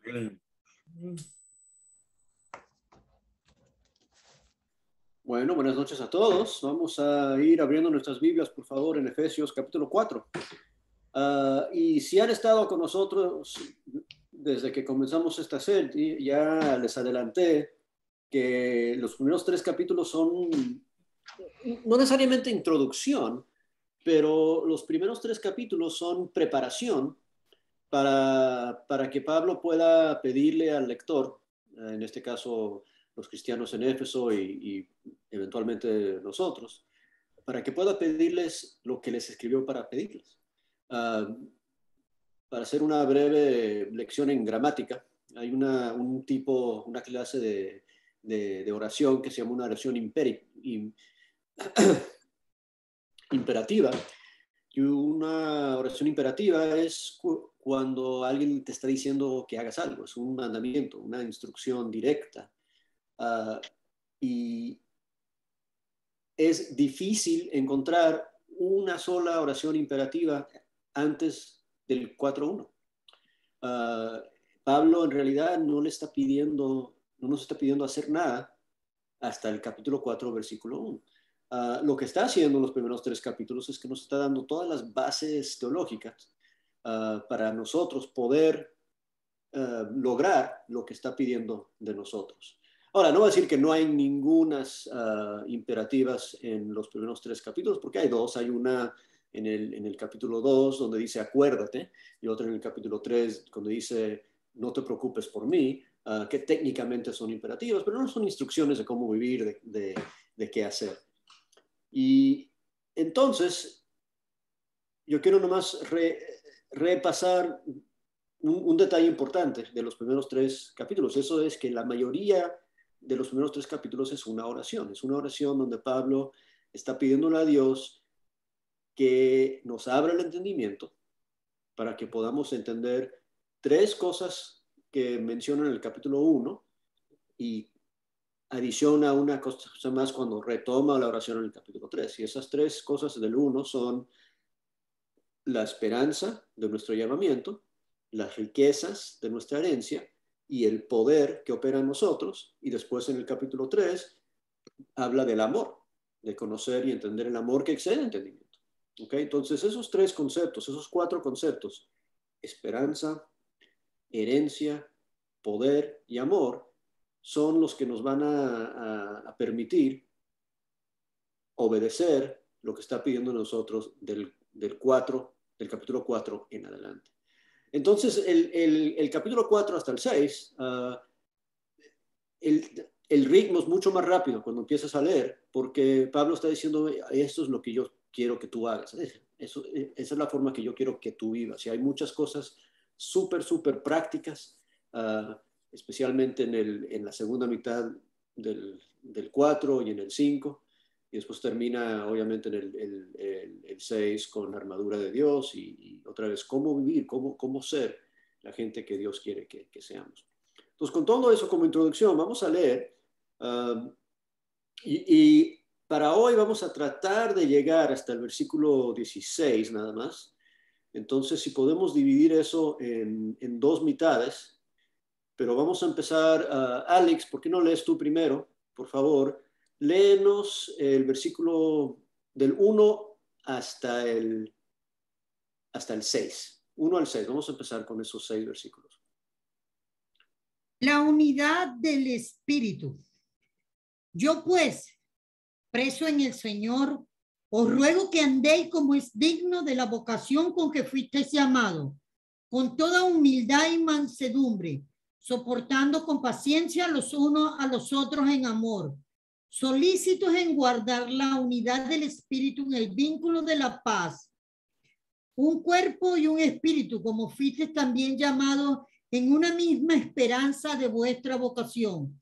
Bien. Bueno, buenas noches a todos. Vamos a ir abriendo nuestras Biblias, por favor, en Efesios capítulo 4. Y si han estado con nosotros desde que comenzamos esta serie, ya les adelanté que los primeros 3 capítulos son no necesariamente introducción, pero los primeros 3 capítulos son preparación para que Pablo pueda pedirle al lector, en este caso los cristianos en Éfeso y eventualmente nosotros, para que pueda pedirles lo que les escribió para pedirles. Para hacer una breve lección en gramática, hay una clase de oración que se llama una oración imperativa. Y una oración imperativa es cuando alguien te está diciendo que hagas algo, es un mandamiento, una instrucción directa. Y es difícil encontrar una sola oración imperativa antes del 4.1. Pablo en realidad no nos está pidiendo hacer nada hasta el capítulo 4, versículo 1. Lo que está haciendo en los primeros 3 capítulos es que nos está dando todas las bases teológicas para nosotros poder lograr lo que está pidiendo de nosotros. Ahora, no voy a decir que no hay ningunas imperativas en los primeros 3 capítulos, porque hay 2. Hay una en el capítulo 2 donde dice acuérdate, y otra en el capítulo 3 donde dice no te preocupes por mí, que técnicamente son imperativas, pero no son instrucciones de cómo vivir, de qué hacer. Y entonces, yo quiero nomás repasar un detalle importante de los primeros 3 capítulos. Eso es que la mayoría de los primeros 3 capítulos es una oración. Es una oración donde Pablo está pidiéndole a Dios que nos abra el entendimiento para que podamos entender 3 cosas que menciona en el capítulo 1 y adiciona una cosa más cuando retoma la oración en el capítulo 3. Y esas 3 cosas del 1 son la esperanza de nuestro llamamiento, las riquezas de nuestra herencia y el poder que opera en nosotros. Y después en el capítulo 3 habla del amor, de conocer y entender el amor que excede el entendimiento. ¿Okay? Entonces esos 3 conceptos, esos 4 conceptos, esperanza, herencia, poder y amor, son los que nos van a permitir obedecer lo que está pidiendo nosotros del capítulo 4 en adelante. Entonces, el capítulo 4 hasta el 6, el ritmo es mucho más rápido cuando empiezas a leer, porque Pablo está diciendo, esto es lo que yo quiero que tú hagas. Esa es la forma que yo quiero que tú vivas. Y hay muchas cosas súper prácticas, especialmente en la segunda mitad del 4 y en el 5. Y después termina, obviamente, en el 6 con la armadura de Dios y otra vez cómo vivir, cómo ser la gente que Dios quiere que seamos. Entonces, con todo eso como introducción, vamos a leer y para hoy vamos a tratar de llegar hasta el versículo 16 nada más. Entonces, si podemos dividir eso en 2 mitades, pero vamos a empezar, Alex, ¿por qué no lees tú primero? Por favor, léenos el versículo del 1 hasta el 6. 1 al 6. Vamos a empezar con esos 6 versículos. La unidad del Espíritu. Yo pues, preso en el Señor, os ruego que andéis como es digno de la vocación con que fuisteis llamados, con toda humildad y mansedumbre, soportando con paciencia los unos a los otros en amor, solícitos en guardar la unidad del Espíritu en el vínculo de la paz. Un cuerpo y un espíritu, como fuisteis también llamados en una misma esperanza de vuestra vocación.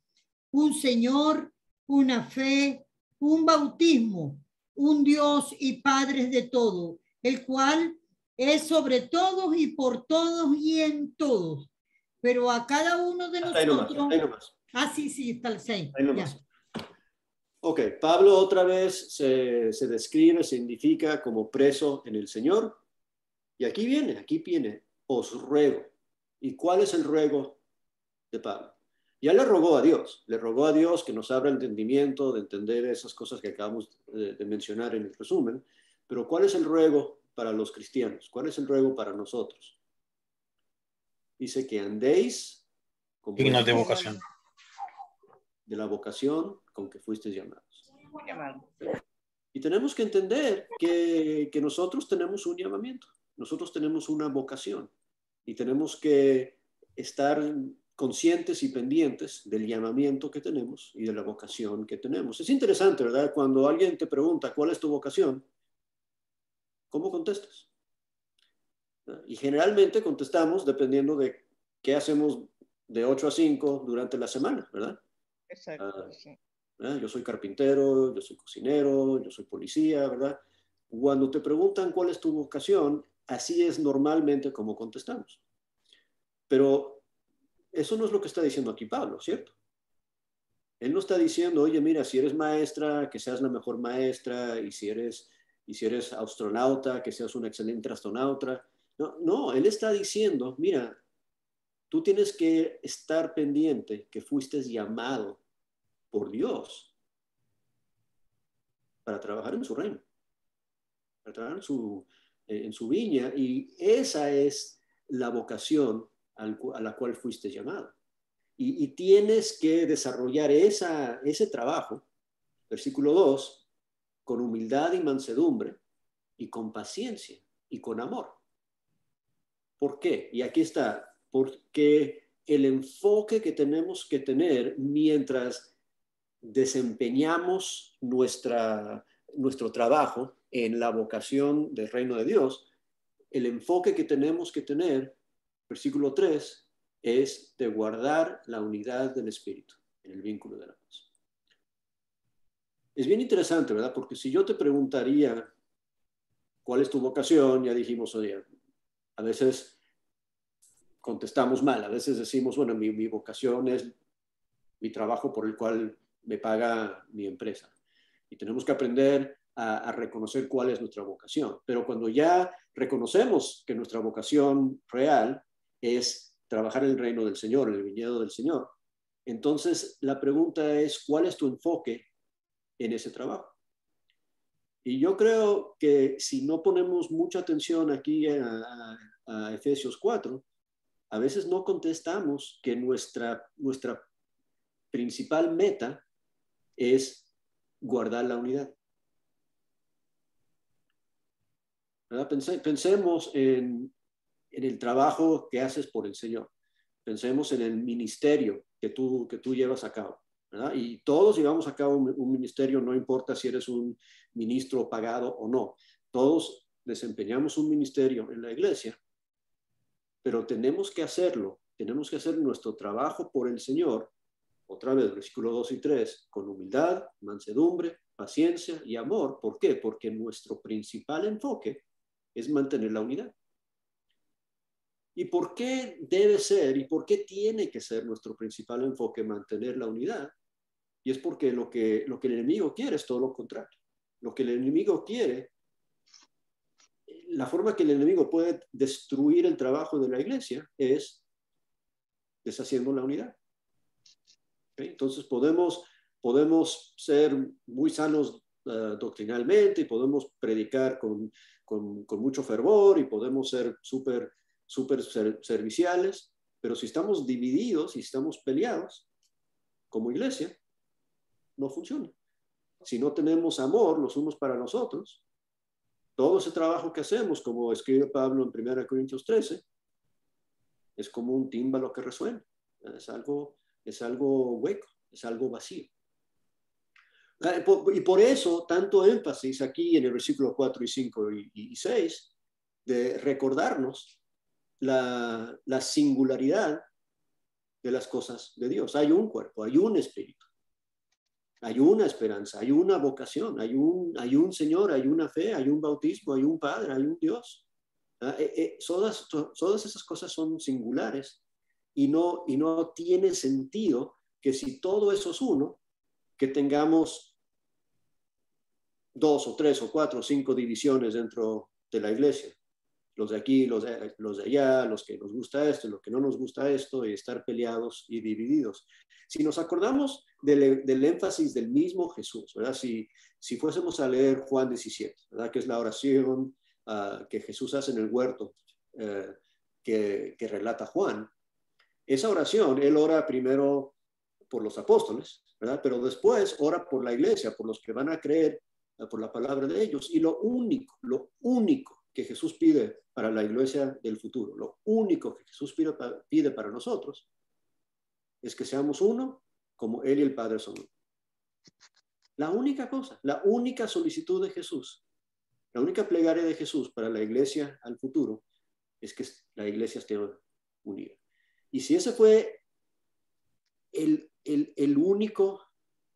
Un Señor, una fe, un bautismo, un Dios y Padre de todo, el cual es sobre todos y por todos y en todos. Pero a cada uno de nosotros... Ahí nomás. Sí, está el 6. Ahí nomás. Ok, Pablo otra vez se describe, se identifica como preso en el Señor. Y aquí viene, os ruego. ¿Y cuál es el ruego de Pablo. Ya le rogó a Dios que nos abra el entendimiento de entender esas cosas que acabamos de mencionar en el resumen, pero ¿cuál es el ruego para los cristianos? ¿Cuál es el ruego para nosotros? Dice que andéis como Dignos es de vocación. de la vocación con que fuisteis llamados. Llamado. Y tenemos que entender que nosotros tenemos un llamamiento, nosotros tenemos una vocación y tenemos que estar conscientes y pendientes del llamamiento que tenemos y de la vocación que tenemos. Es interesante, ¿verdad? Cuando alguien te pregunta cuál es tu vocación, ¿cómo contestas? Y generalmente contestamos dependiendo de qué hacemos de 8 a 5 durante la semana, ¿verdad? Exacto, sí. Yo soy carpintero, yo soy cocinero, yo soy policía, ¿verdad? Cuando te preguntan cuál es tu vocación, así es normalmente como contestamos. Pero eso no es lo que está diciendo aquí Pablo, ¿cierto? Él no está diciendo, oye, mira, si eres maestra, que seas la mejor maestra, y si eres astronauta, que seas una excelente astronauta. No, él está diciendo, mira, tú tienes que estar pendiente que fuiste llamado por Dios para trabajar en su reino, para trabajar en su viña, y esa es la vocación a la cual fuiste llamado. Y tienes que desarrollar ese trabajo, versículo 2, con humildad y mansedumbre, y con paciencia, y con amor. ¿Por qué? Y aquí está, porque el enfoque que tenemos que tener mientras desempeñamos nuestro trabajo en la vocación del reino de Dios, el enfoque que tenemos que tener, versículo 3, es de guardar la unidad del Espíritu en el vínculo de la paz. Es bien interesante, ¿verdad? Porque si yo te preguntaría cuál es tu vocación, ya dijimos, oye, a veces contestamos mal, a veces decimos, bueno, mi vocación es mi trabajo por el cual me paga mi empresa. Y tenemos que aprender a reconocer cuál es nuestra vocación. Pero cuando ya reconocemos que nuestra vocación real es trabajar en el reino del Señor, en el viñedo del Señor, entonces la pregunta es, ¿cuál es tu enfoque en ese trabajo? Y yo creo que si no ponemos mucha atención aquí a Efesios 4, a veces no contestamos que nuestra principal meta es guardar la unidad. ¿Verdad? Pensemos en el trabajo que haces por el Señor. Pensemos en el ministerio que tú llevas a cabo, ¿verdad? Y todos llevamos a cabo un ministerio, no importa si eres un ministro pagado o no. Todos desempeñamos un ministerio en la iglesia, pero tenemos que hacerlo, tenemos que hacer nuestro trabajo por el Señor, otra vez, versículos 2 y 3, con humildad, mansedumbre, paciencia y amor. ¿Por qué? Porque nuestro principal enfoque es mantener la unidad. ¿Y por qué debe ser y por qué tiene que ser nuestro principal enfoque mantener la unidad? Y es porque lo que el enemigo quiere es todo lo contrario. Lo que el enemigo quiere, la forma que el enemigo puede destruir el trabajo de la iglesia es deshaciendo la unidad. ¿Okay? Entonces podemos ser muy sanos doctrinalmente y podemos predicar con mucho fervor y podemos ser súper serviciales, pero si estamos divididos y estamos peleados como iglesia, no funciona. Si no tenemos amor los unos para los otros, todo ese trabajo que hacemos, como escribe Pablo en 1 Corintios 13, es como un tímbalo que resuena. Es algo hueco, es algo vacío. Y por eso tanto énfasis aquí en el versículo 4 y 5 y 6 de recordarnos la singularidad de las cosas de Dios. Hay un cuerpo, hay un espíritu, hay una esperanza, hay una vocación, hay un Señor, hay una fe, hay un bautismo, hay un Padre, hay un Dios. Todas esas cosas son singulares y no tiene sentido que si todo eso es uno, que tengamos 2 o 3 o 4 o 5 divisiones dentro de la iglesia. los de aquí, los de allá, los que nos gusta esto, los que no nos gusta esto, y estar peleados y divididos. Si nos acordamos del énfasis del mismo Jesús, ¿verdad? Si fuésemos a leer Juan 17, ¿verdad? Que es la oración que Jesús hace en el huerto, que relata Juan. Esa oración, él ora primero por los apóstoles, ¿verdad? Pero después ora por la iglesia, por los que van a creer por la palabra de ellos. Y lo único que Jesús pide para la iglesia del futuro, lo único que Jesús pide para nosotros, es que seamos uno como Él y el Padre son uno. La única cosa, la única solicitud de Jesús, la única plegaria de Jesús para la iglesia al futuro, es que la iglesia esté unida. Y si ese fue el único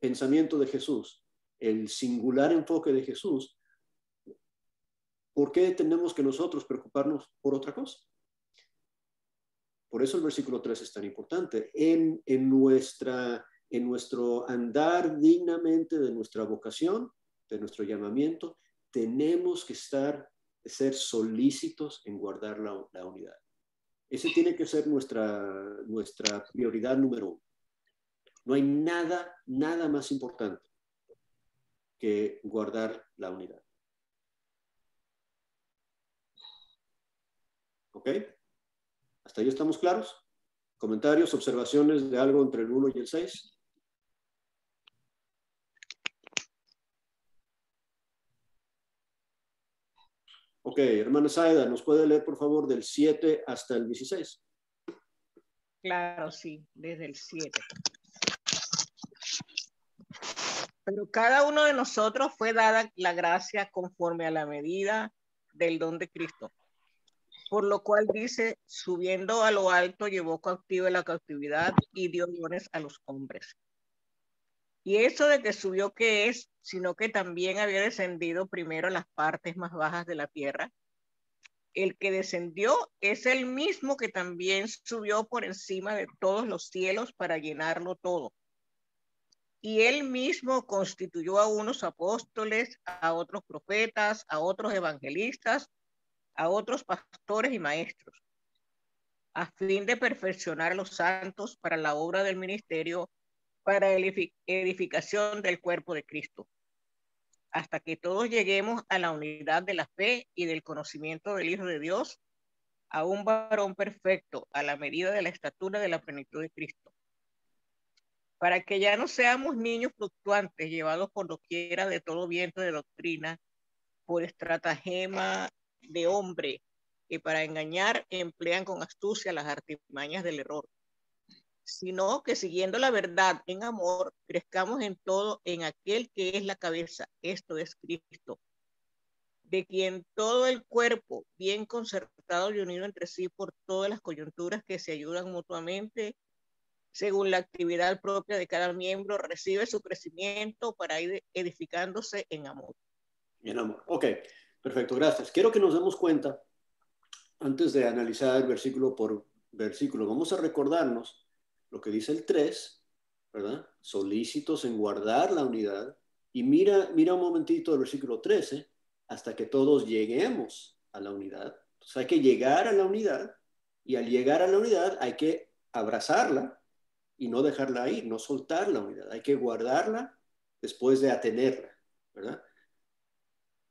pensamiento de Jesús, el singular enfoque de Jesús, ¿por qué tenemos que nosotros preocuparnos por otra cosa? Por eso el versículo 3 es tan importante. En nuestro andar dignamente de nuestra vocación, de nuestro llamamiento, tenemos que ser solícitos en guardar la unidad. Ese tiene que ser nuestra prioridad número uno. No hay nada más importante que guardar la unidad. ¿Ok? ¿Hasta ahí estamos claros? ¿Comentarios, observaciones de algo entre el 1 y el 6? Ok, hermana Saida, ¿nos puede leer por favor del 7 hasta el 16? Claro, sí, desde el 7. Pero cada uno de nosotros fue dada la gracia conforme a la medida del don de Cristo. Por lo cual dice, subiendo a lo alto, llevó cautiva la cautividad y dio dones a los hombres. Y eso de que subió, ¿qué es? Sino que también había descendido primero a las partes más bajas de la tierra. El que descendió es el mismo que también subió por encima de todos los cielos para llenarlo todo. Y él mismo constituyó a unos apóstoles, a otros profetas, a otros evangelistas, a otros pastores y maestros, a fin de perfeccionar a los santos para la obra del ministerio, para edificación del cuerpo de Cristo, hasta que todos lleguemos a la unidad de la fe y del conocimiento del Hijo de Dios, a un varón perfecto, a la medida de la estatura de la plenitud de Cristo, para que ya no seamos niños fluctuantes, llevados por doquiera de todo viento de doctrina, por estratagema de hombre, que para engañar emplean con astucia las artimañas del error, sino que siguiendo la verdad en amor, crezcamos en todo en aquel que es la cabeza, esto es Cristo, de quien todo el cuerpo, bien concertado y unido entre sí por todas las coyunturas que se ayudan mutuamente, según la actividad propia de cada miembro, recibe su crecimiento para ir edificándose en amor. En amor. Ok, perfecto, gracias. Quiero que nos demos cuenta, antes de analizar versículo por versículo, vamos a recordarnos lo que dice el 3, ¿verdad? Solícitos en guardar la unidad. Y mira un momentito el versículo 13, hasta que todos lleguemos a la unidad. Entonces hay que llegar a la unidad, y al llegar a la unidad hay que abrazarla y no dejarla ir, no soltar la unidad. Hay que guardarla después de atenerla, ¿verdad?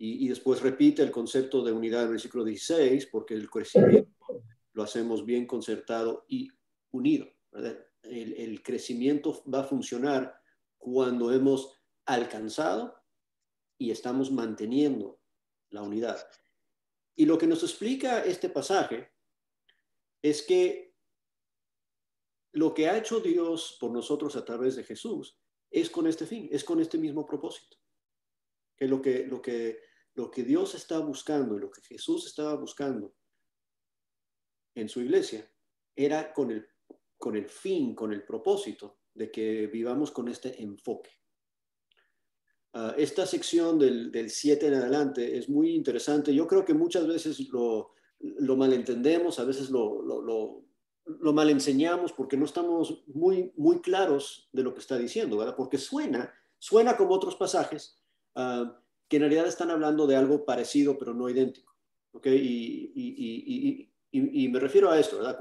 Y después repite el concepto de unidad en el versículo 16, porque el crecimiento lo hacemos bien concertado y unido, ¿verdad? El crecimiento va a funcionar cuando hemos alcanzado y estamos manteniendo la unidad. Y lo que nos explica este pasaje es que lo que ha hecho Dios por nosotros a través de Jesús es con este fin, es con este mismo propósito. Que lo que Dios está buscando y lo que Jesús estaba buscando en su iglesia era con el fin, con el propósito de que vivamos con este enfoque. Esta sección del 7 en adelante es muy interesante. Yo creo que muchas veces lo malentendemos, a veces lo mal enseñamos porque no estamos muy claros de lo que está diciendo, ¿verdad? Porque suena como otros pasajes que en realidad están hablando de algo parecido pero no idéntico. ¿ok? Y me refiero a esto, ¿verdad?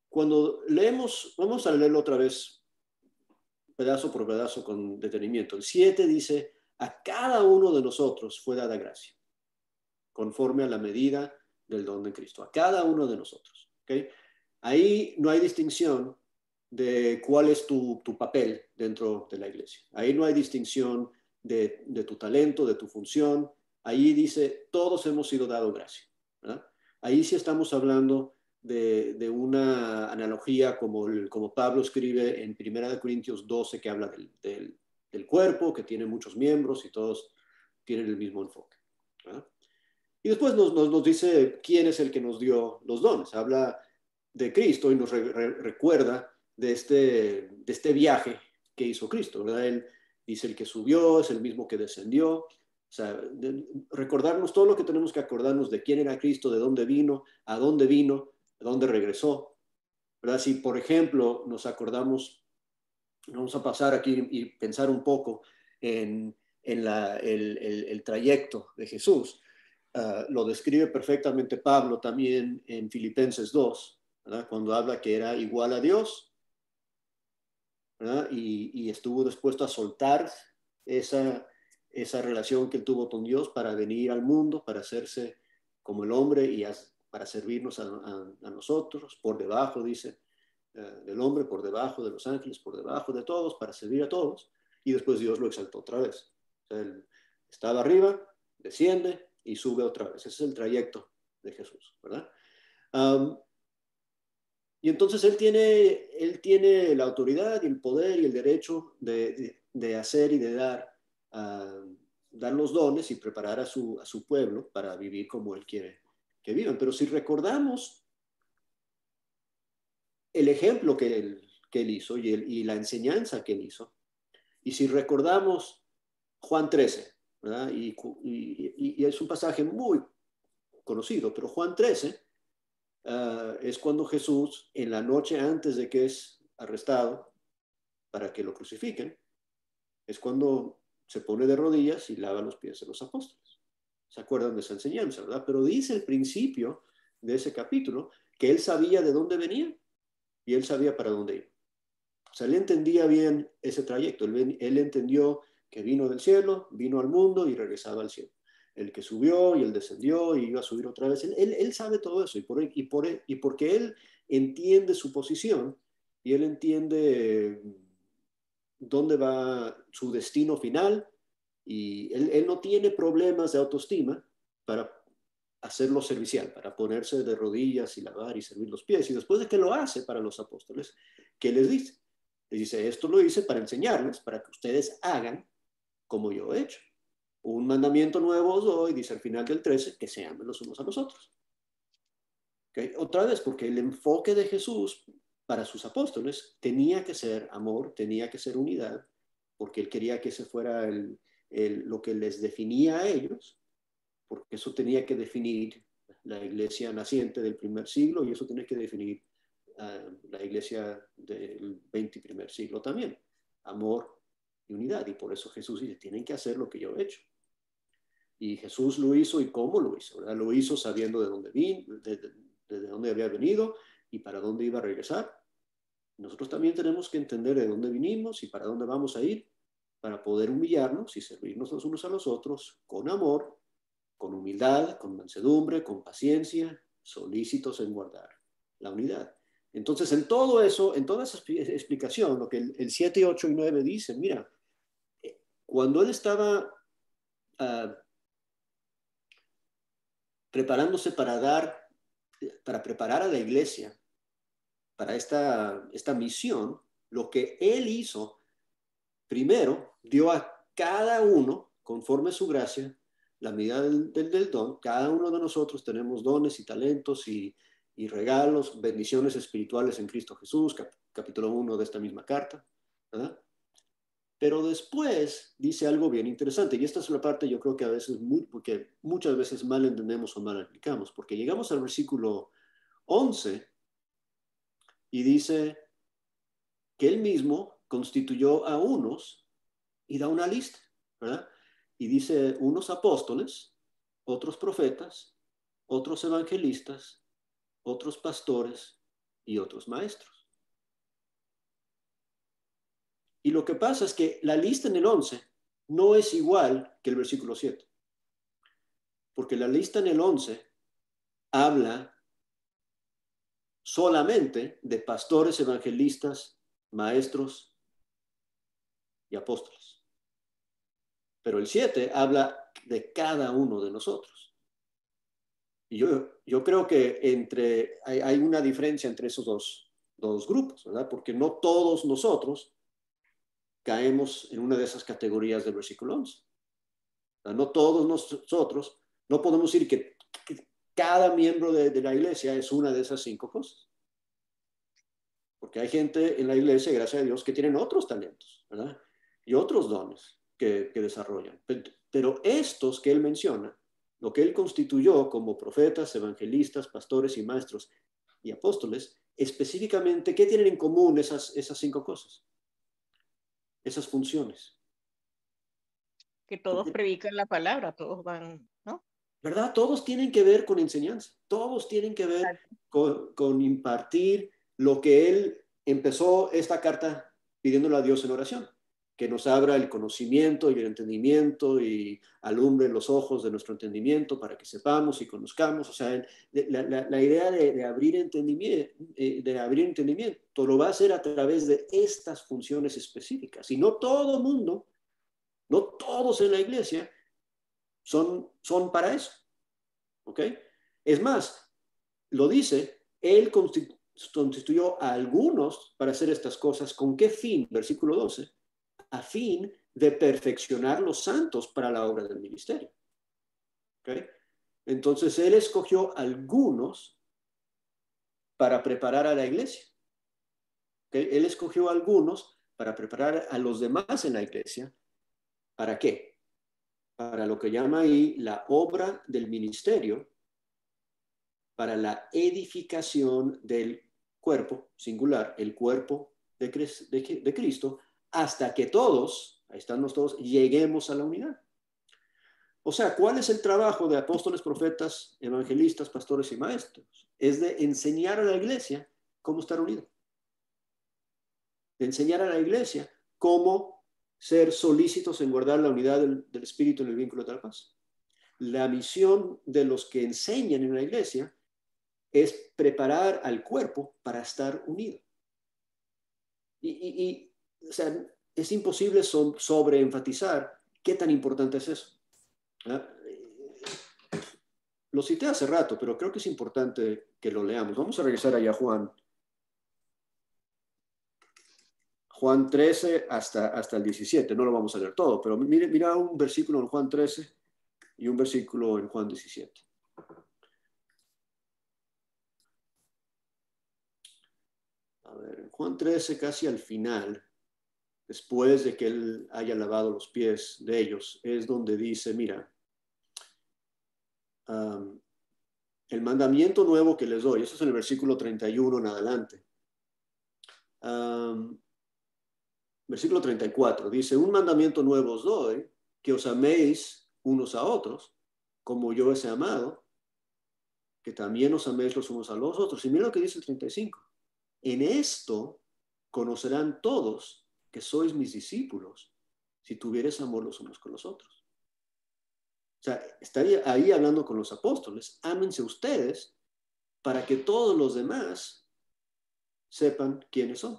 Cuando leemos, vamos a leerlo otra vez, pedazo por pedazo con detenimiento. El 7 dice, a cada uno de nosotros fue dada gracia, conforme a la medida del don de Cristo, a cada uno de nosotros, ¿ok? Ahí no hay distinción de cuál es tu papel dentro de la iglesia. Ahí no hay distinción de tu talento, de tu función. Ahí dice, todos hemos sido dados gracia, ¿verdad? Ahí sí estamos hablando de una analogía como Pablo escribe en 1 Corintios 12, que habla del cuerpo, que tiene muchos miembros y todos tienen el mismo enfoque, ¿verdad? Y después nos dice quién es el que nos dio los dones. Habla de Cristo y nos recuerda de este viaje que hizo Cristo, ¿verdad? Él dice el que subió, es el mismo que descendió. O sea, recordarnos todo lo que tenemos que acordarnos de quién era Cristo, de dónde vino, a dónde regresó, ¿verdad? Si, por ejemplo, nos acordamos, vamos a pasar aquí y pensar un poco en el trayecto de Jesús. Lo describe perfectamente Pablo también en Filipenses 2, ¿verdad? Cuando habla que era igual a Dios, ¿verdad? Y estuvo dispuesto a soltar esa relación que él tuvo con Dios para venir al mundo, para hacerse como el hombre y para servirnos a nosotros, por debajo, dice, del hombre, por debajo de los ángeles, por debajo de todos, para servir a todos. Y después Dios lo exaltó otra vez. O sea, él estaba arriba, desciende y sube otra vez. Ese es el trayecto de Jesús, ¿verdad? Y entonces él tiene la autoridad y el poder y el derecho de hacer y de dar los dones y preparar a su pueblo para vivir como él quiere que vivan. Pero si recordamos el ejemplo que él hizo y la enseñanza que él hizo, y si recordamos Juan 13, ¿verdad? Y es un pasaje muy conocido, pero Juan 13 es cuando Jesús, en la noche antes de que es arrestado para que lo crucifiquen, es cuando se pone de rodillas y lava los pies de los apóstoles. ¿Se acuerdan de esa enseñanza, verdad? Pero dice el principio de ese capítulo que él sabía de dónde venía y él sabía para dónde iba. O sea, él entendía bien ese trayecto. Él entendió que vino del cielo, vino al mundo y regresaba al cielo. El que subió y el descendió y iba a subir otra vez. Él sabe todo eso y porque él entiende su posición y él entiende dónde va su destino final y él no tiene problemas de autoestima para hacerlo servicial, para ponerse de rodillas y lavar y servir los pies. Y después de que lo hace para los apóstoles, ¿qué les dice? Les dice, esto lo hice para enseñarles, para que ustedes hagan como yo he hecho. Un mandamiento nuevo os doy, dice al final del 13, que se amen los unos a los otros. ¿Okay? Otra vez, porque el enfoque de Jesús para sus apóstoles tenía que ser amor, tenía que ser unidad, porque él quería que ese fuera lo que les definía a ellos, porque eso tenía que definir la iglesia naciente del primer siglo y eso tenía que definir la iglesia del 21 siglo también. Amor y unidad. Y por eso Jesús dice, tienen que hacer lo que yo he hecho. Y Jesús lo hizo y cómo lo hizo, ¿verdad? Lo hizo sabiendo de dónde vino, de dónde había venido y para dónde iba a regresar. Nosotros también tenemos que entender de dónde vinimos y para dónde vamos a ir para poder humillarnos y servirnos los unos a los otros con amor, con humildad, con mansedumbre, con paciencia, solícitos en guardar la unidad. Entonces, en todo eso, en toda esa explicación, lo que el 7, 8 y 9 dicen, mira, cuando él estaba preparándose para preparar a la iglesia para esta misión, lo que él hizo, primero, dio a cada uno, conforme a su gracia, la medida del don. Cada uno de nosotros tenemos dones y talentos y regalos, bendiciones espirituales en Cristo Jesús, capítulo 1 de esta misma carta, ¿verdad? Pero después dice algo bien interesante, y esta es la parte yo creo que a veces, porque muchas veces mal entendemos o mal aplicamos, porque llegamos al versículo 11 y dice que él mismo constituyó a unos y da una lista, ¿verdad? Y dice unos apóstoles, otros profetas, otros evangelistas, otros pastores y otros maestros. Y lo que pasa es que la lista en el 11 no es igual que el versículo 7. Porque la lista en el 11 habla solamente de pastores, evangelistas, maestros y apóstoles. Pero el 7 habla de cada uno de nosotros. Y yo creo que hay una diferencia entre esos dos grupos, ¿verdad? Porque no todos nosotros caemos en una de esas categorías del versículo 11. No todos nosotros, no podemos decir que cada miembro de la iglesia es una de esas 5 cosas. Porque hay gente en la iglesia, gracias a Dios, que tienen otros talentos, ¿verdad? Y otros dones que desarrollan. Pero estos que él menciona, lo que él constituyó como profetas, evangelistas, pastores y maestros y apóstoles, específicamente, ¿qué tienen en común esas 5 cosas? Esas funciones. Que todos predican la palabra, todos van, ¿no? ¿Verdad? Todos tienen que ver con enseñanza, todos tienen que ver con impartir lo que él empezó esta carta pidiéndole a Dios en oración, que nos abra el conocimiento y el entendimiento y alumbre los ojos de nuestro entendimiento para que sepamos y conozcamos. O sea, la idea de abrir entendimiento lo va a hacer a través de estas funciones específicas. Y no todo mundo, no todos en la iglesia son para eso, ¿ok? Es más, lo dice, él constituyó a algunos para hacer estas cosas. ¿Con qué fin? Versículo 12. A fin de perfeccionar los santos para la obra del ministerio. ¿Ok? Entonces, él escogió algunos para preparar a la iglesia. ¿Ok? Él escogió algunos para preparar a los demás en la iglesia. ¿Para qué? Para lo que llama ahí la obra del ministerio, para la edificación del cuerpo singular, el cuerpo de Cristo, hasta que todos, ahí estamos todos, lleguemos a la unidad. O sea, ¿cuál es el trabajo de apóstoles, profetas, evangelistas, pastores y maestros? Es de enseñar a la iglesia cómo estar unido. De enseñar a la iglesia cómo ser solícitos en guardar la unidad del Espíritu en el vínculo de la paz. La misión de los que enseñan en la iglesia es preparar al cuerpo para estar unido. O sea, es imposible sobreenfatizar qué tan importante es eso. ¿Ah? Lo cité hace rato, pero creo que es importante que lo leamos. Vamos a regresar allá a Juan 13 hasta el 17. No lo vamos a leer todo, pero mira un versículo en Juan 13 y un versículo en Juan 17. A ver, en Juan 13, casi al final, después de que él haya lavado los pies de ellos, es donde dice, mira, el mandamiento nuevo que les doy, eso es en el versículo 31 en adelante. Versículo 34, dice, un mandamiento nuevo os doy, que os améis unos a otros, como yo os he amado, que también os améis los unos a los otros. Y mira lo que dice el 35. En esto conocerán todos que sois mis discípulos, si tuvieres amor los unos con los otros. O sea, estaría ahí hablando con los apóstoles, ámense ustedes para que todos los demás sepan quiénes son.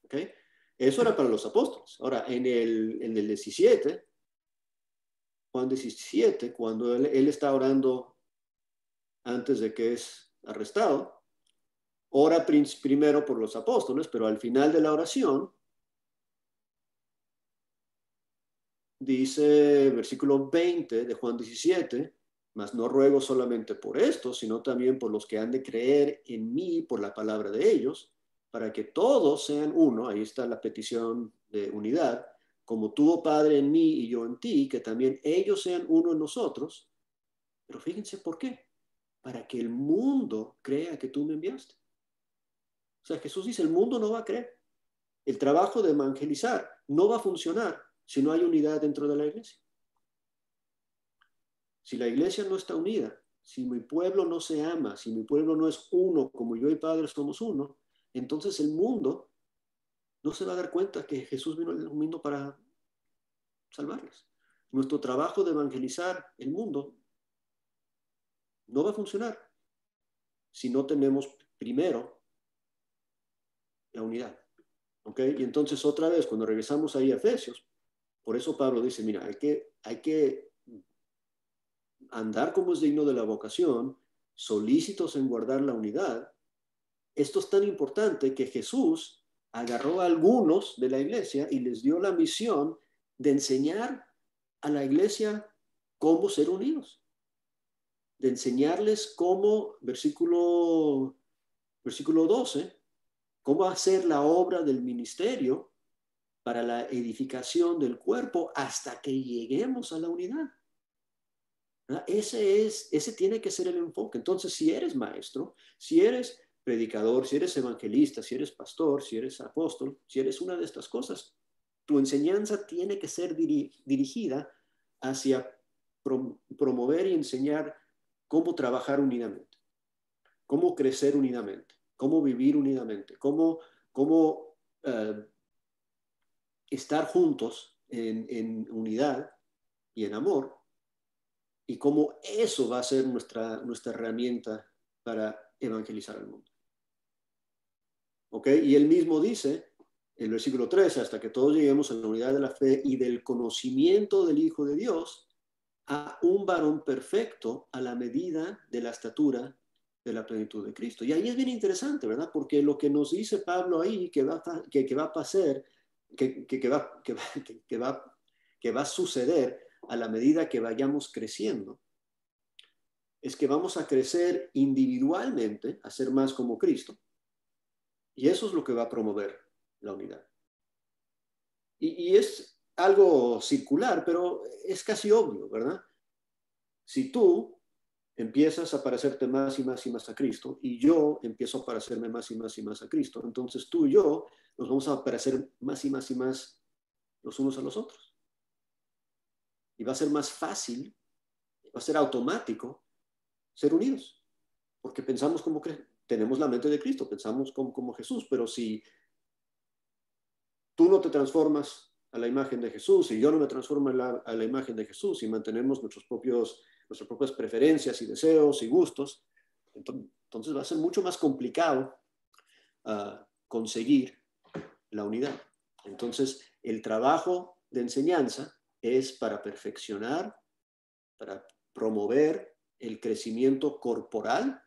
¿Ok? Eso era para los apóstoles. Ahora, en el 17, Juan 17, cuando él está orando antes de que es arrestado, ora primero por los apóstoles, pero al final de la oración, dice versículo 20 de Juan 17, mas no ruego solamente por esto, sino también por los que han de creer en mí por la palabra de ellos, para que todos sean uno. Ahí está la petición de unidad, como tú, oh Padre, en mí y yo en ti, que también ellos sean uno en nosotros. Pero fíjense por qué. Para que el mundo crea que tú me enviaste. O sea, Jesús dice, el mundo no va a creer. El trabajo de evangelizar no va a funcionar si no hay unidad dentro de la iglesia. Si la iglesia no está unida, si mi pueblo no se ama, si mi pueblo no es uno, como yo y Padre somos uno, entonces el mundo no se va a dar cuenta que Jesús vino al mundo para salvarles. Nuestro trabajo de evangelizar el mundo no va a funcionar si no tenemos primero la unidad. ¿Ok? Y entonces otra vez, cuando regresamos ahí a Efesios, por eso Pablo dice, mira, hay que andar como es digno de la vocación, solícitos en guardar la unidad. Esto es tan importante que Jesús agarró a algunos de la iglesia y les dio la misión de enseñar a la iglesia cómo ser unidos, de enseñarles cómo, versículo 12, cómo hacer la obra del ministerio para la edificación del cuerpo hasta que lleguemos a la unidad. Ese tiene que ser el enfoque. Entonces, si eres maestro, si eres predicador, si eres evangelista, si eres pastor, si eres apóstol, si eres una de estas cosas, tu enseñanza tiene que ser dirigida hacia promover y enseñar cómo trabajar unidamente, cómo crecer unidamente, cómo vivir unidamente, cómo estar juntos en unidad y en amor, y cómo eso va a ser nuestra herramienta para evangelizar al mundo. ¿Ok? Y él mismo dice, en el versículo 13, hasta que todos lleguemos a la unidad de la fe y del conocimiento del Hijo de Dios, a un varón perfecto a la medida de la estatura de la plenitud de Cristo. Y ahí es bien interesante, ¿verdad? Porque lo que nos dice Pablo ahí que va a pasar, que va a suceder a la medida que vayamos creciendo, es que vamos a crecer individualmente, a ser más como Cristo, y eso es lo que va a promover la unidad. Y es algo circular, pero es casi obvio, ¿verdad? Si tú empiezas a parecerte más y más y más a Cristo, y yo empiezo a parecerme más y más y más a Cristo, entonces tú y yo nos vamos a parecer más y más y más los unos a los otros. Y va a ser más fácil, va a ser automático ser unidos, porque pensamos como tenemos la mente de Cristo, pensamos como Jesús, pero si tú no te transformas a la imagen de Jesús y yo no me transformo a la imagen de Jesús y mantenemos nuestras propias preferencias y deseos y gustos, entonces va a ser mucho más complicado conseguir la unidad. Entonces, el trabajo de enseñanza es para perfeccionar, para promover el crecimiento corporal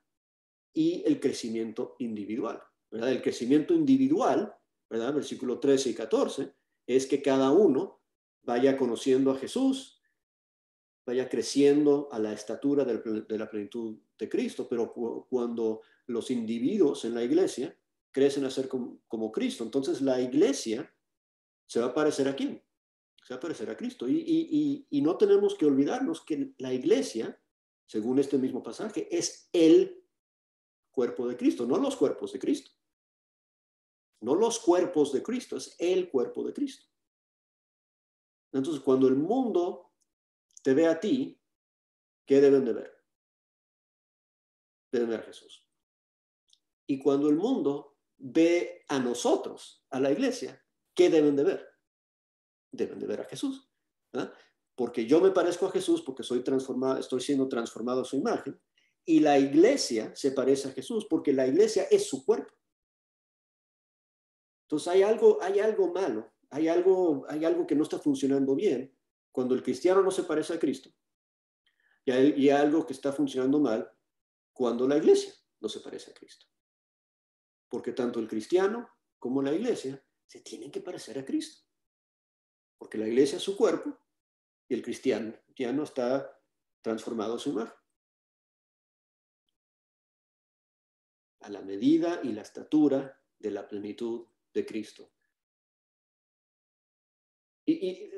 y el crecimiento individual, ¿verdad? El crecimiento individual, ¿verdad? Versículo 13 y 14, es que cada uno vaya conociendo a Jesús, vaya creciendo a la estatura de la plenitud de Cristo, pero cuando los individuos en la iglesia crecen a ser como Cristo, entonces la iglesia se va a parecer a quién? Se va a parecer a Cristo. Y no tenemos que olvidarnos que la iglesia, según este mismo pasaje, es el cuerpo de Cristo, no los cuerpos de Cristo. No los cuerpos de Cristo, es el cuerpo de Cristo. Entonces, cuando el mundo te ve a ti, ¿qué deben de ver? Deben ver a Jesús. Y cuando el mundo ve a nosotros, a la iglesia, ¿qué deben de ver? Deben de ver a Jesús. ¿Ah? Porque yo me parezco a Jesús porque estoy siendo transformado a su imagen, y la iglesia se parece a Jesús porque la iglesia es su cuerpo. Entonces hay algo malo, hay algo que no está funcionando bien cuando el cristiano no se parece a Cristo, y hay algo que está funcionando mal cuando la iglesia no se parece a Cristo. Porque tanto el cristiano como la iglesia se tienen que parecer a Cristo. Porque la iglesia es su cuerpo y el cristiano ya no está transformado a su imagen. A la medida y la estatura de la plenitud de Cristo. Y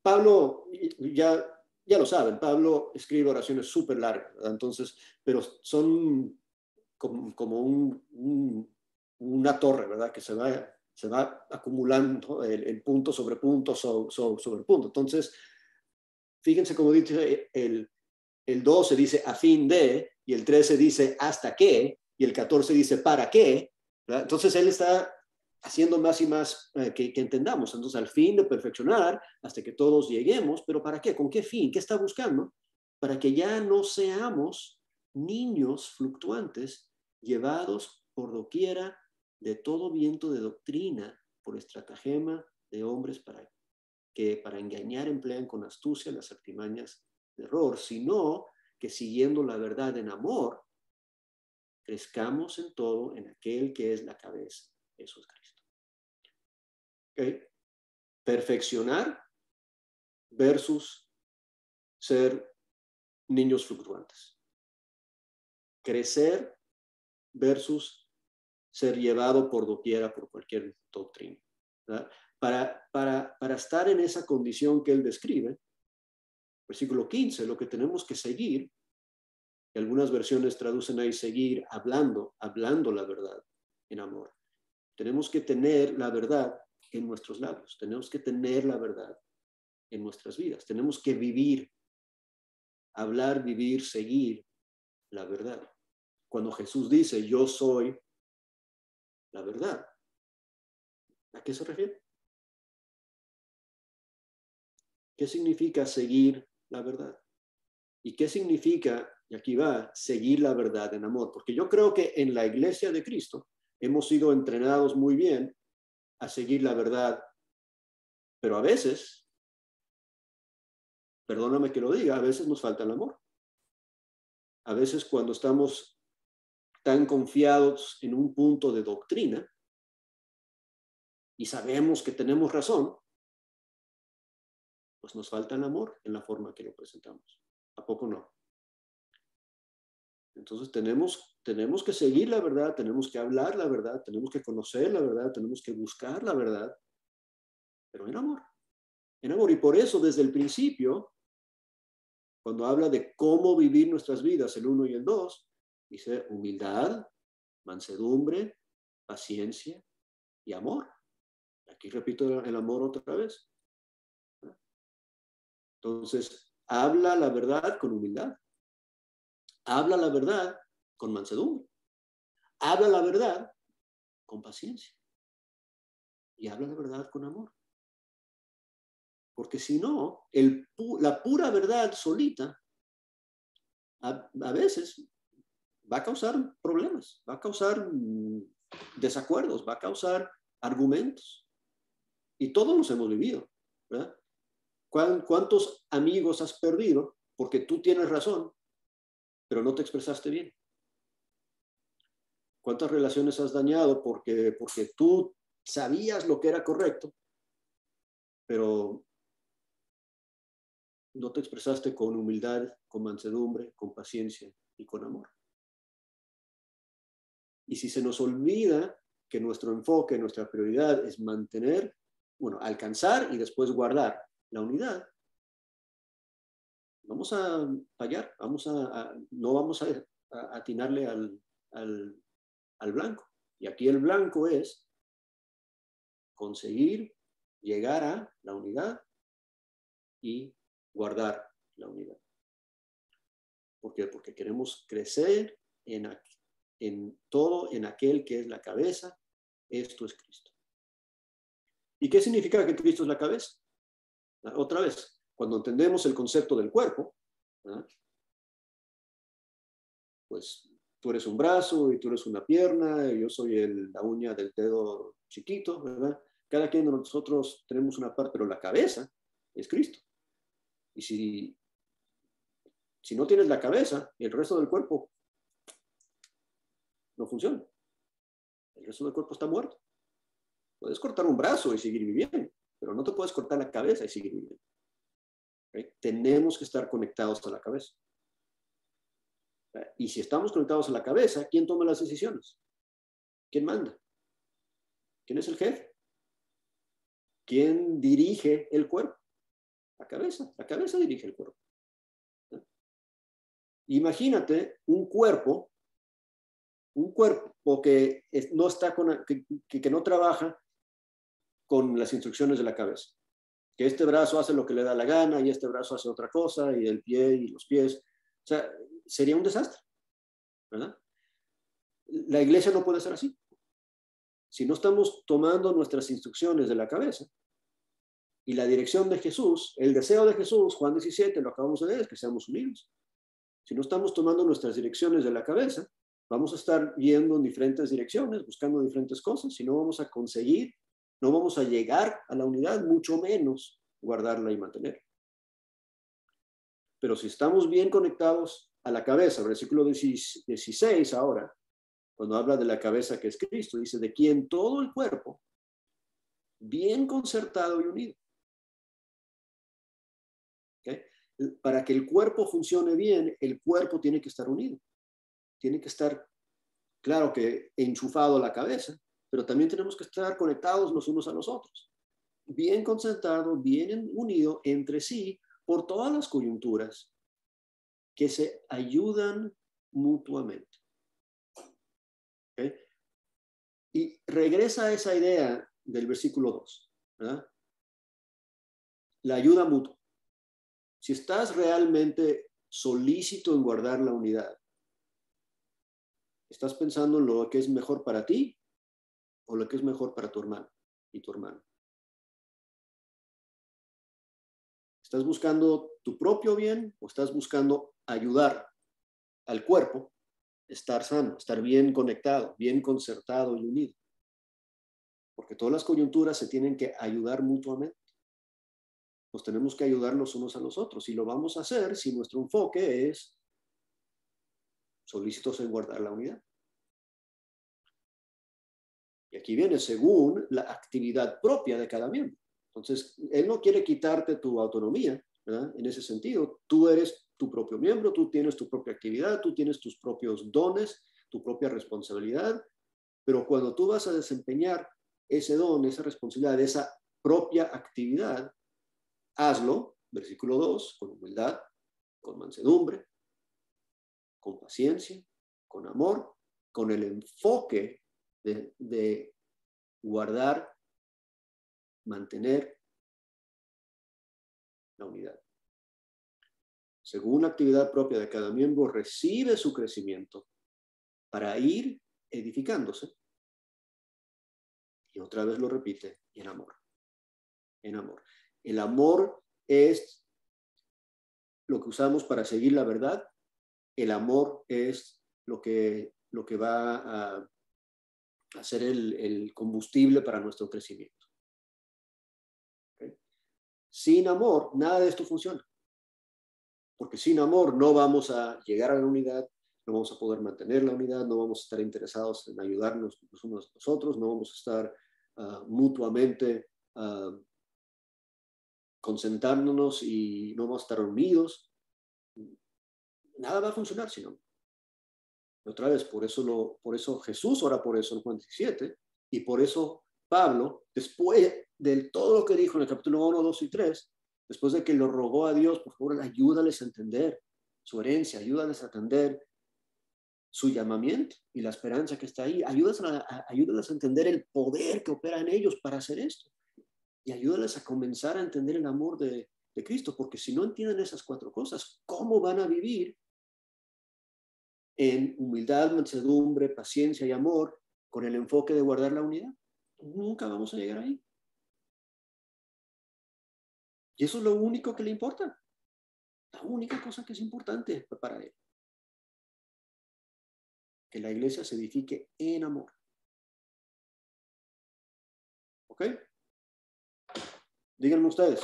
Pablo, ya lo saben, Pablo escribe oraciones súper largas, ¿verdad? Entonces, pero son como una torre, ¿verdad? Que se va acumulando el punto sobre punto sobre punto. Entonces, fíjense cómo dice el el 12 dice a fin de, y el 13 dice hasta que, y el 14 dice para qué, ¿verdad? Entonces él está haciendo más y más que entendamos. Entonces, al fin de perfeccionar hasta que todos lleguemos, pero ¿para qué? ¿Con qué fin? ¿Qué está buscando? Para que ya no seamos niños fluctuantes llevados por doquiera de todo viento de doctrina por estratagema de hombres que para engañar emplean con astucia las artimañas de error, sino que siguiendo la verdad en amor, crezcamos en todo en aquel que es la cabeza, Jesús Cristo. ¿Okay? Perfeccionar versus ser niños fluctuantes. Crecer versus ser llevado por doquiera por cualquier doctrina. ¿Verdad? Para estar en esa condición que él describe, versículo 15, lo que tenemos que seguir, y algunas versiones traducen ahí seguir hablando la verdad en amor. Tenemos que tener la verdad en nuestros labios, tenemos que tener la verdad en nuestras vidas, tenemos que vivir, hablar, vivir, seguir la verdad. Cuando Jesús dice, yo soy la verdad, ¿a qué se refiere? ¿Qué significa seguir la verdad? ¿Y qué significa, y aquí va, seguir la verdad en amor? Porque yo creo que en la iglesia de Cristo hemos sido entrenados muy bien a seguir la verdad, pero a veces, perdóname que lo diga, a veces nos falta el amor. A veces cuando estamos tan confiados en un punto de doctrina y sabemos que tenemos razón, pues nos falta el amor en la forma que lo presentamos. ¿A poco no? Entonces tenemos que seguir la verdad, tenemos que hablar la verdad, tenemos que conocer la verdad, tenemos que buscar la verdad, pero en amor. En amor. Y por eso desde el principio, cuando habla de cómo vivir nuestras vidas, el 1 y el 2, dice humildad, mansedumbre, paciencia y amor. Aquí repito el amor otra vez. Entonces, habla la verdad con humildad. Habla la verdad con mansedumbre. Habla la verdad con paciencia. Y habla la verdad con amor. Porque si no, la pura verdad solita a veces va a causar problemas, va a causar desacuerdos, va a causar argumentos. Y todos los hemos vivido, ¿verdad? ¿Cuántos amigos has perdido porque tú tienes razón, pero no te expresaste bien? ¿Cuántas relaciones has dañado porque tú sabías lo que era correcto, pero no te expresaste con humildad, con mansedumbre, con paciencia y con amor? Y si se nos olvida que nuestro enfoque, nuestra prioridad es mantener, alcanzar y después guardar la unidad, vamos a fallar, no vamos a atinarle al blanco. Y aquí el blanco es conseguir llegar a la unidad y guardar la unidad. ¿Por qué? Porque queremos crecer en todo, en aquel que es la cabeza. Esto es Cristo. ¿Y qué significa que Cristo es la cabeza? Otra vez, cuando entendemos el concepto del cuerpo, ¿verdad? Pues tú eres un brazo y tú eres una pierna, y yo soy la uña del dedo chiquito, ¿verdad? Cada quien de nosotros tenemos una parte, pero la cabeza es Cristo. Y si no tienes la cabeza, el resto del cuerpo no funciona. El resto del cuerpo está muerto. Puedes cortar un brazo y seguir viviendo, pero no te puedes cortar la cabeza y seguir viviendo. ¿Okay? Tenemos que estar conectados a la cabeza. Y si estamos conectados a la cabeza, ¿quién toma las decisiones? ¿Quién manda? ¿Quién es el jefe? ¿Quién dirige el cuerpo? La cabeza. La cabeza dirige el cuerpo. Imagínate un cuerpo que no está que no trabaja con las instrucciones de la cabeza. Que este brazo hace lo que le da la gana y este brazo hace otra cosa y el pie y los pies. O sea, sería un desastre, ¿verdad? La iglesia no puede ser así. Si no estamos tomando nuestras instrucciones de la cabeza y la dirección de Jesús, el deseo de Jesús, Juan 17, lo acabamos de leer, es que seamos unidos. Si no estamos tomando nuestras direcciones de la cabeza, vamos a estar yendo en diferentes direcciones, buscando diferentes cosas, y no vamos a conseguir, no vamos a llegar a la unidad, mucho menos guardarla y mantener. Pero si estamos bien conectados a la cabeza, versículo 16 ahora, cuando habla de la cabeza que es Cristo, dice, de quien todo el cuerpo, bien concertado y unido. ¿Okay? Para que el cuerpo funcione bien, el cuerpo tiene que estar unido. Tiene que estar, claro que enchufado a la cabeza, pero también tenemos que estar conectados los unos a los otros. Bien concentrado, bien unido entre sí por todas las coyunturas que se ayudan mutuamente. ¿Okay? Y regresa a esa idea del versículo 2, ¿verdad? La ayuda mutua. Si estás realmente solícito en guardar la unidad, ¿estás pensando en lo que es mejor para ti o lo que es mejor para tu hermano y tu hermano? ¿Estás buscando tu propio bien o estás buscando ayudar al cuerpo a estar sano, estar bien conectado, bien concertado y unido? Porque todas las coyunturas se tienen que ayudar mutuamente. Nos tenemos que ayudar los unos a los otros y lo vamos a hacer si nuestro enfoque es solícitos en guardar la unidad. Y aquí viene según la actividad propia de cada miembro. Entonces, él no quiere quitarte tu autonomía, ¿verdad? En ese sentido, tú eres tu propio miembro, tú tienes tu propia actividad, tú tienes tus propios dones, tu propia responsabilidad, pero cuando tú vas a desempeñar ese don, esa responsabilidad, esa propia actividad, hazlo, versículo 2, con humildad, con mansedumbre, con paciencia, con amor, con el enfoque de guardar, mantener la unidad. Según la actividad propia de cada miembro, recibe su crecimiento para ir edificándose. Y otra vez lo repite, en amor. En amor. El amor es lo que usamos para seguir la verdad. El amor es lo que va a hacer el combustible para nuestro crecimiento. ¿Okay? Sin amor, nada de esto funciona. Porque sin amor no vamos a llegar a la unidad, no vamos a poder mantener la unidad, no vamos a estar interesados en ayudarnos los unos a los otros, no vamos a estar mutuamente concentrándonos y no vamos a estar unidos. Nada va a funcionar sin amor. Otra vez, por eso Jesús ora por eso en Juan 17, y por eso Pablo, después de todo lo que dijo en el capítulo 1, 2 y 3, después de que lo rogó a Dios, por favor, ayúdales a entender su herencia, ayúdales a entender su llamamiento y la esperanza que está ahí, ayúdales a entender el poder que opera en ellos para hacer esto, y ayúdales a comenzar a entender el amor de Cristo, porque si no entienden esas cuatro cosas, ¿cómo van a vivir en humildad, mansedumbre, paciencia y amor, con el enfoque de guardar la unidad? Nunca vamos a llegar ahí. Y eso es lo único que le importa. La única cosa que es importante para él. Que la iglesia se edifique en amor. ¿Ok? Díganme ustedes.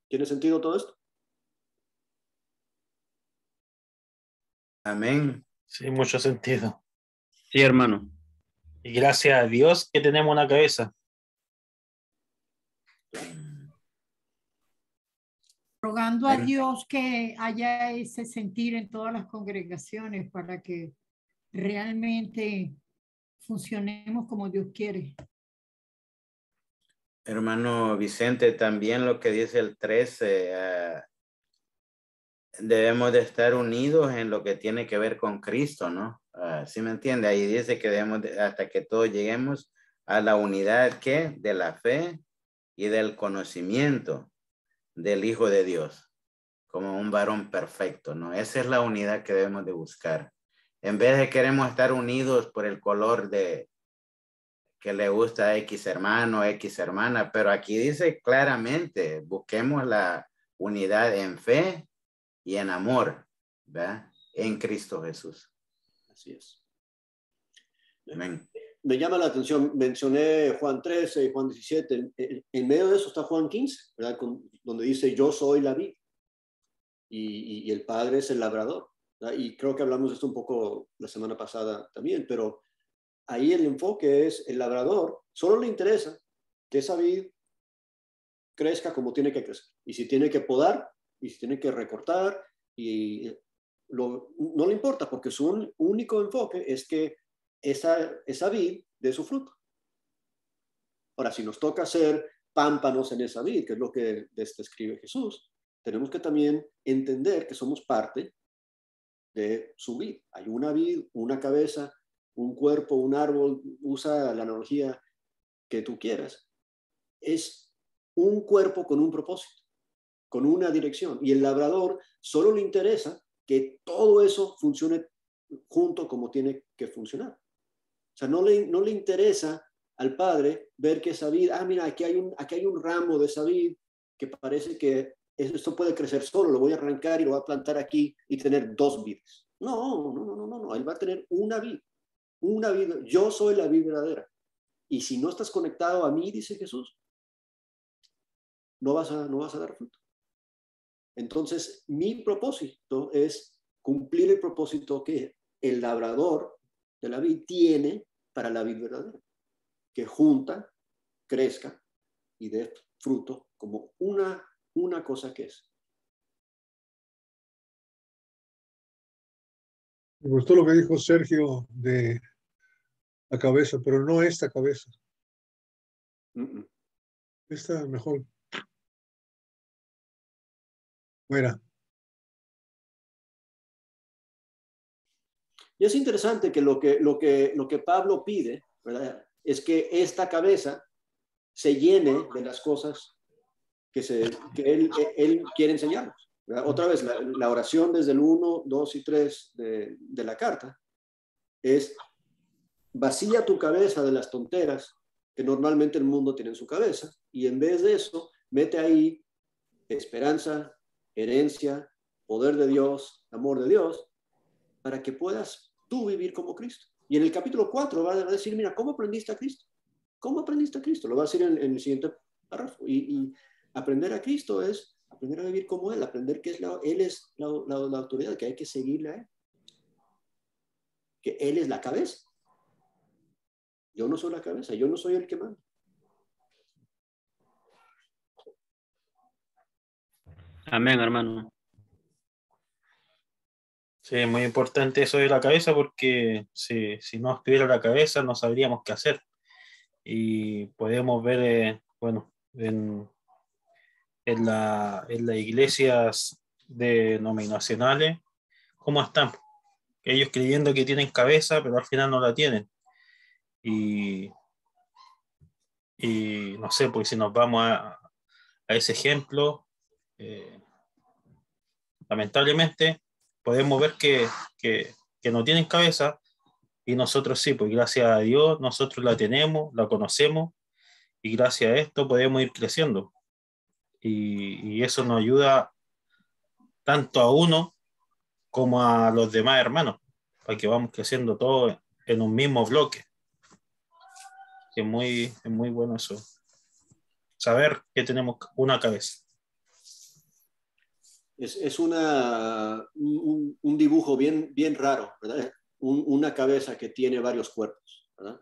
¿Tiene sentido todo esto? Amén. Sí, mucho sentido. Sí, hermano. Y gracias a Dios que tenemos una cabeza. Rogando a Dios que haya ese sentir en todas las congregaciones para que realmente funcionemos como Dios quiere. Hermano Vicente, también lo que dice el 13, debemos de estar unidos en lo que tiene que ver con Cristo, ¿no? ¿Sí me entiende? Ahí dice que debemos hasta que todos lleguemos a la unidad ¿qué? De la fe y del conocimiento del Hijo de Dios. como un varón perfecto, ¿no? Esa es la unidad que debemos de buscar. En vez de queremos estar unidos por el color de que le gusta a X hermano, X hermana, pero aquí dice claramente, busquemos la unidad en fe y en amor, ¿verdad? En Cristo Jesús. Así es. Amén. Me llama la atención, mencioné Juan 13 y Juan 17, en medio de eso está Juan 15, ¿verdad? Donde dice yo soy la vid y el Padre es el labrador, ¿verdad? Y creo que hablamos de esto un poco la semana pasada también, pero ahí el enfoque es el labrador, solo le interesa que esa vid crezca como tiene que crecer, y si tiene que podar, y si tiene que recortar, no le importa, porque su único enfoque es que esa vid dé su fruto. Ahora, si nos toca hacer pámpanos en esa vid, que es lo que describe Jesús, tenemos que también entender que somos parte de su vid. Hay una vid, una cabeza, un cuerpo, un árbol, usa la analogía que tú quieras. Es un cuerpo con un propósito, con una dirección. Y el labrador solo le interesa que todo eso funcione junto como tiene que funcionar. O sea, no le interesa al padre ver que esa vid, mira, aquí hay un ramo de esa vid que parece que esto puede crecer solo, lo voy a arrancar y lo voy a plantar aquí y tener 2 vides. No, él va a tener una vid, yo soy la vid verdadera. Y si no estás conectado a mí, dice Jesús, no vas a dar fruto. Entonces, mi propósito es cumplir el propósito que el labrador de la vid tiene para la vid verdadera, que junta, crezca y dé fruto como una cosa que es. Me gustó lo que dijo Sergio de la cabeza, pero no esta cabeza. Esta mejor. Fuera. Y es interesante que lo que Pablo pide, ¿verdad?, es que esta cabeza se llene de las cosas que él quiere enseñarnos, ¿verdad? Otra vez, la oración desde el 1, 2 y 3 de la carta es: vacía tu cabeza de las tonteras que normalmente el mundo tiene en su cabeza, y en vez de eso, mete ahí esperanza, herencia, poder de Dios, amor de Dios, para que puedas tú vivir como Cristo. Y en el capítulo 4 va a decir, mira, ¿cómo aprendiste a Cristo? ¿Cómo aprendiste a Cristo? Lo va a decir en el siguiente párrafo. Y aprender a Cristo es aprender a vivir como Él, aprender que Él es la autoridad, que hay que seguirle a Él. Que Él es la cabeza. Yo no soy la cabeza, yo no soy el que manda. Amén, hermano. Sí, es muy importante eso de la cabeza porque si no estuviera la cabeza no sabríamos qué hacer. Y podemos ver, bueno, en las iglesias denominacionales cómo están. Ellos creyendo que tienen cabeza, pero al final no la tienen. Y no sé, pues si nos vamos a ese ejemplo, lamentablemente podemos ver que no tienen cabeza y nosotros sí, pues gracias a Dios nosotros la tenemos, la conocemos y gracias a esto podemos ir creciendo. Y eso nos ayuda tanto a uno como a los demás hermanos, para que vamos creciendo todos en un mismo bloque. Es muy bueno eso, saber que tenemos una cabeza. Es un dibujo bien raro, ¿verdad? Una cabeza que tiene varios cuerpos, ¿verdad?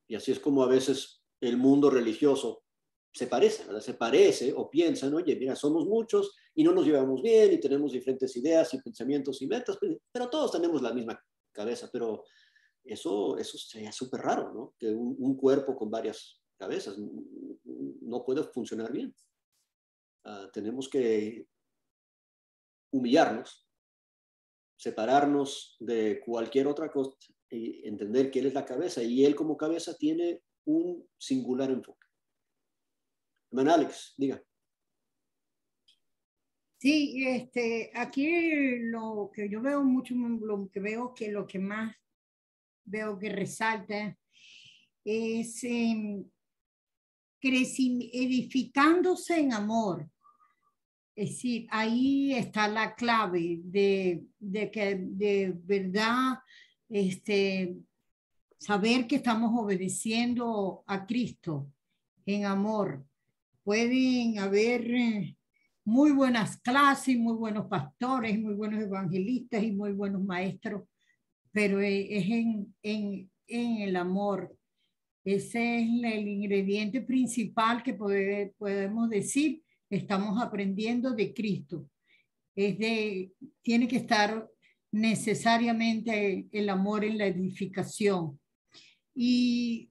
Y así es como a veces el mundo religioso se parece, ¿verdad? Se parece o piensan, oye, mira, somos muchos y no nos llevamos bien y tenemos diferentes ideas y pensamientos y metas, pero todos tenemos la misma cabeza, pero eso sería súper raro, ¿no? Que un cuerpo con varias cabezas no puede funcionar bien. Tenemos que humillarnos, separarnos de cualquier otra cosa y entender que Él es la cabeza y Él como cabeza tiene un singular enfoque. Hermano Alex, diga. Sí, aquí lo que yo veo mucho, lo que veo que lo que más veo que resalta es edificándose en amor. Es decir, ahí está la clave de que de verdad saber que estamos obedeciendo a Cristo en amor. Pueden haber muy buenas clases, muy buenos pastores, muy buenos evangelistas y muy buenos maestros, pero es en el amor. Ese es el ingrediente principal que podemos decir, estamos aprendiendo de Cristo. Tiene que estar necesariamente el amor en la edificación. Y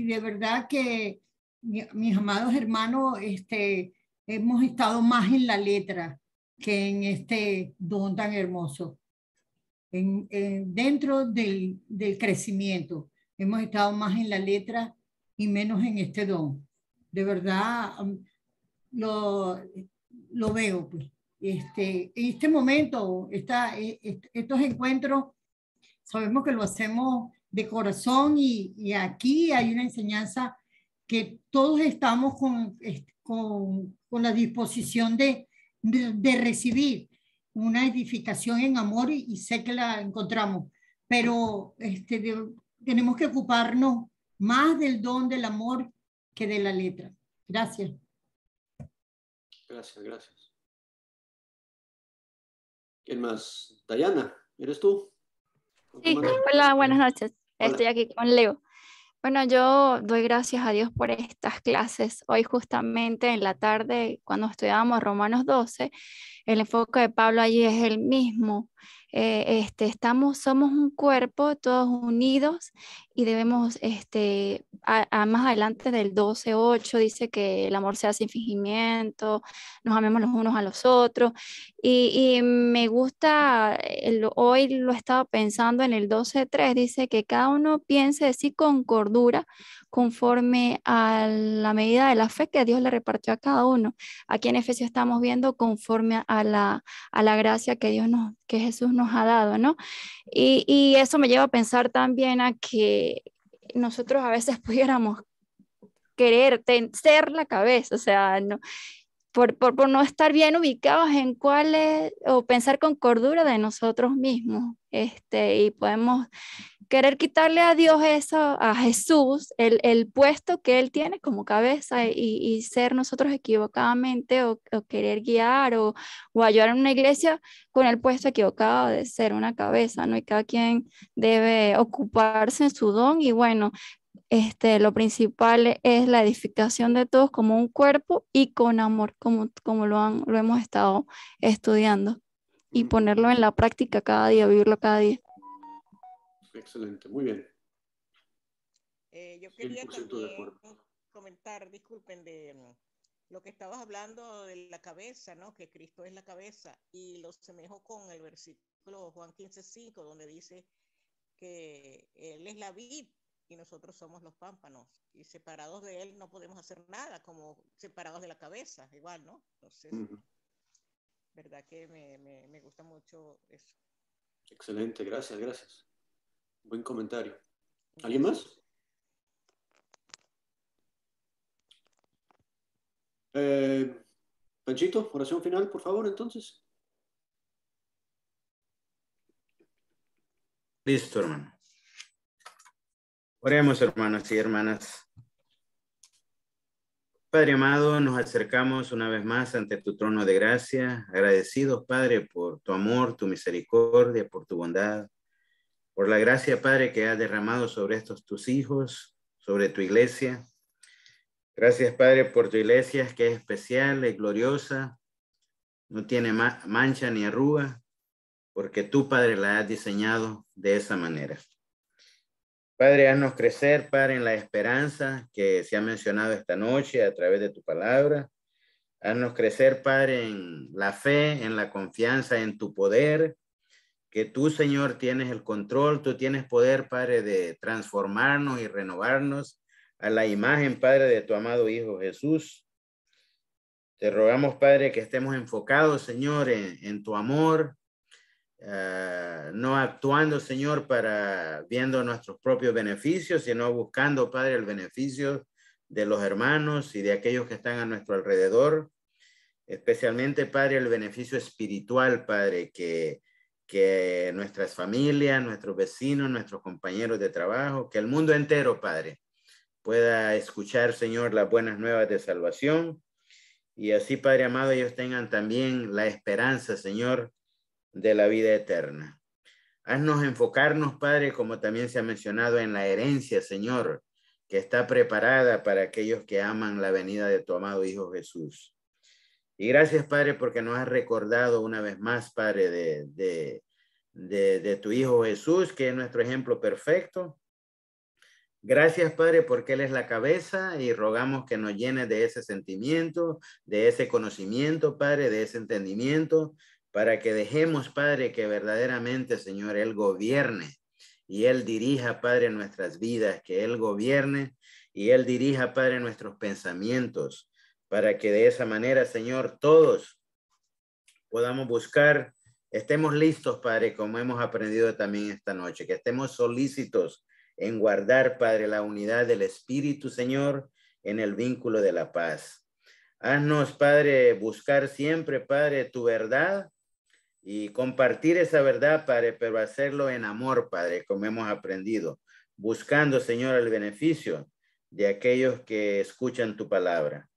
de verdad que mis amados hermanos, hemos estado más en la letra que en este don tan hermoso. Dentro del crecimiento, hemos estado más en la letra y menos en este don. De verdad, lo veo. Pues. En este momento, estos encuentros, sabemos que lo hacemos de corazón y aquí hay una enseñanza que todos estamos con la disposición de recibir una edificación en amor y sé que la encontramos, pero tenemos que ocuparnos más del don del amor que de la letra. Gracias. Gracias, gracias. ¿Quién más? Dayana, ¿eres tú? Sí, hola, buenas noches. Hola. Estoy aquí con Leo. Bueno, yo doy gracias a Dios por estas clases. Hoy justamente en la tarde, cuando estudiábamos Romanos 12, el enfoque de Pablo allí es el mismo. Somos un cuerpo, todos unidos, y debemos, más adelante del 12:8 dice que el amor sea sin fingimiento, nos amemos los unos a los otros. Y me gusta, hoy lo estaba pensando en el 12:3, dice que cada uno piense así con cordura, conforme a la medida de la fe que Dios le repartió a cada uno. Aquí en Efesios estamos viendo conforme a la gracia que Jesús nos ha dado, ¿no? Y eso me lleva a pensar también a que nosotros a veces pudiéramos querer ser la cabeza, o sea, no, por no estar bien ubicados en cuáles, o pensar con cordura de nosotros mismos, y podemos querer quitarle a Dios eso, a Jesús, el puesto que Él tiene como cabeza y ser nosotros equivocadamente o querer guiar o ayudar en una iglesia con el puesto equivocado de ser una cabeza, ¿no? Y cada quien debe ocuparse en su don y bueno, lo principal es la edificación de todos como un cuerpo y con amor, como lo hemos estado estudiando y ponerlo en la práctica cada día, vivirlo cada día. Excelente, muy bien. Yo quería también comentar, disculpen, de lo que estabas hablando de la cabeza, ¿no? Que Cristo es la cabeza, y lo semejo con el versículo Juan 15:5, donde dice que Él es la vid y nosotros somos los pámpanos, y separados de Él no podemos hacer nada, como separados de la cabeza, igual, ¿no? Entonces, verdad que me gusta mucho eso. Excelente, gracias, gracias. Buen comentario. ¿Alguien más? Panchito, oración final, por favor, entonces. Listo, hermano. Oremos, hermanos y hermanas. Padre amado, nos acercamos una vez más ante tu trono de gracia, agradecidos, Padre, por tu amor, tu misericordia, por tu bondad, por la gracia, Padre, que has derramado sobre estos tus hijos, sobre tu iglesia. Gracias, Padre, por tu iglesia que es especial, es gloriosa, no tiene mancha ni arruga, porque tú, Padre, la has diseñado de esa manera. Padre, haznos crecer, Padre, en la esperanza que se ha mencionado esta noche a través de tu palabra. Haznos crecer, Padre, en la fe, en la confianza, en tu poder, que tú, Señor, tienes el control, tú tienes poder, Padre, de transformarnos y renovarnos a la imagen, Padre, de tu amado Hijo Jesús. Te rogamos, Padre, que estemos enfocados, Señor, en tu amor, no actuando, Señor, viendo nuestros propios beneficios, sino buscando, Padre, el beneficio de los hermanos y de aquellos que están a nuestro alrededor, especialmente, Padre, el beneficio espiritual, Padre, que nuestras familias, nuestros vecinos, nuestros compañeros de trabajo, que el mundo entero, Padre, pueda escuchar, Señor, las buenas nuevas de salvación. Y así, Padre amado, ellos tengan también la esperanza, Señor, de la vida eterna. Haznos enfocarnos, Padre, como también se ha mencionado, en la herencia, Señor, que está preparada para aquellos que aman la venida de tu amado Hijo Jesús. Y gracias, Padre, porque nos has recordado una vez más, Padre, de tu Hijo Jesús, que es nuestro ejemplo perfecto. Gracias, Padre, porque Él es la cabeza y rogamos que nos llenes de ese sentimiento, de ese conocimiento, Padre, de ese entendimiento, para que dejemos, Padre, que verdaderamente, Señor, Él gobierne y Él dirija, Padre, nuestras vidas, que Él gobierne y Él dirija, Padre, nuestros pensamientos, para que de esa manera, Señor, todos podamos buscar, estemos listos, Padre, como hemos aprendido también esta noche, que estemos solícitos en guardar, Padre, la unidad del Espíritu, Señor, en el vínculo de la paz. Haznos, Padre, buscar siempre, Padre, tu verdad y compartir esa verdad, Padre, pero hacerlo en amor, Padre, como hemos aprendido, buscando, Señor, el beneficio de aquellos que escuchan tu palabra.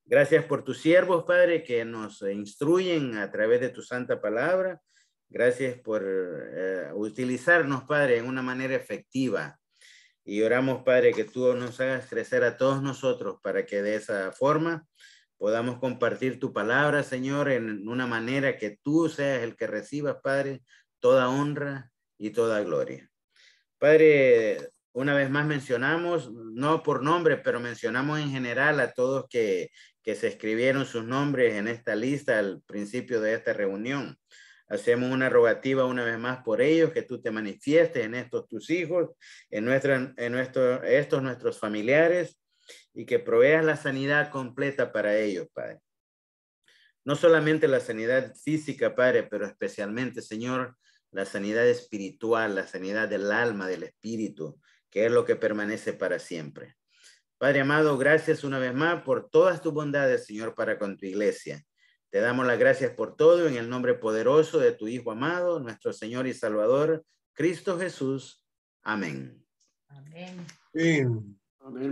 Gracias por tus siervos, Padre, que nos instruyen a través de tu santa palabra. Gracias por utilizarnos, Padre, en una manera efectiva. Y oramos, Padre, que tú nos hagas crecer a todos nosotros para que de esa forma podamos compartir tu palabra, Señor, en una manera que tú seas el que recibas, Padre, toda honra y toda gloria. Padre, una vez más mencionamos, no por nombre, pero mencionamos en general a todos que se escribieron sus nombres en esta lista al principio de esta reunión. Hacemos una rogativa una vez más por ellos, que tú te manifiestes en estos tus hijos, en estos nuestros familiares, y que proveas la sanidad completa para ellos, Padre. No solamente la sanidad física, Padre, pero especialmente, Señor, la sanidad espiritual, la sanidad del alma, del espíritu, que es lo que permanece para siempre. Padre amado, gracias una vez más por todas tus bondades, Señor, para con tu iglesia. Te damos las gracias por todo en el nombre poderoso de tu Hijo amado, nuestro Señor y Salvador, Cristo Jesús. Amén. Amén. Amén. Amén.